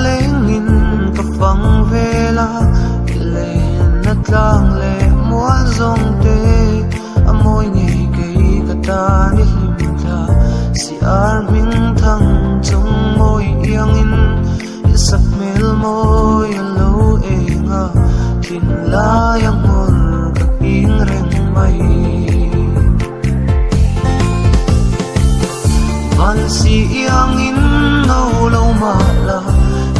lengin ka fang vela ilen at lang le mual zong te amoy ngei kei ka ta ni himla si arming thang chung moi iangin isak mel moi alo enga thin la yang mor ka ing reng mai man si iangin no lo mahla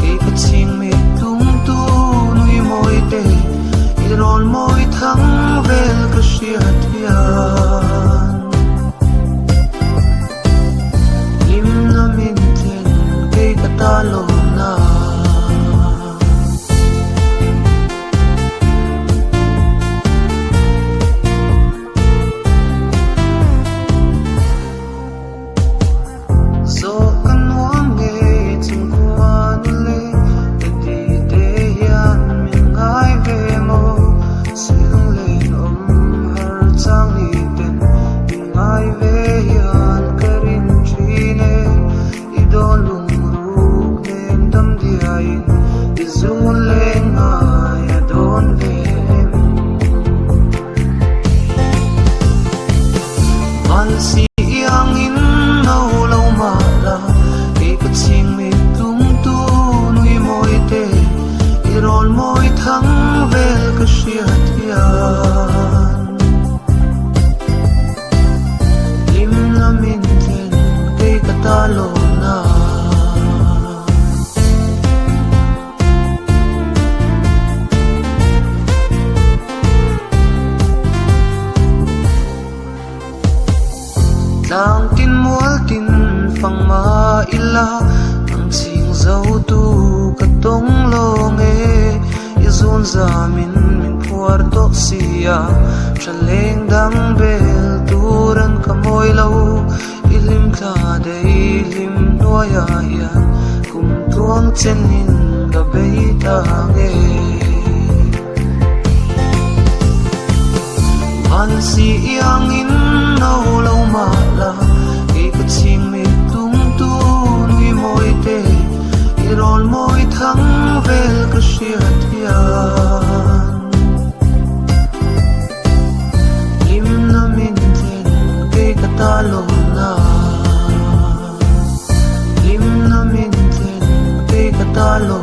e ka ching me tum tu nui moi te iron moi thang vel ka shiat hian lim na min ten ke ka ta lo na so kan wang nge chung kwan le te ti te yan min ngai ve mo sil len har chang ni ten min ngai ve yan karin chine I don lung ru nem dam dia in izun len ngai a don ve man si iangin no lo mahla e ka ching me tum tu nui moi te iron moi thang vel ka shiat hian lim na min ten ke ka ta lo na lang tin mual tin phang ma ila ang ching zau tu ka tong lo nge izun zamin min puar to sia chaleng dang bel turan ka moi lo ilim tha dei lim noya ya kum tuang chen in ka bei ta nge man si iangin no lo mahla e ka ching me tum tu nui moi te iron moi thang vel ka shiat hian lim na min ten ke ka ta lo na lim na min ten ke ka ta lo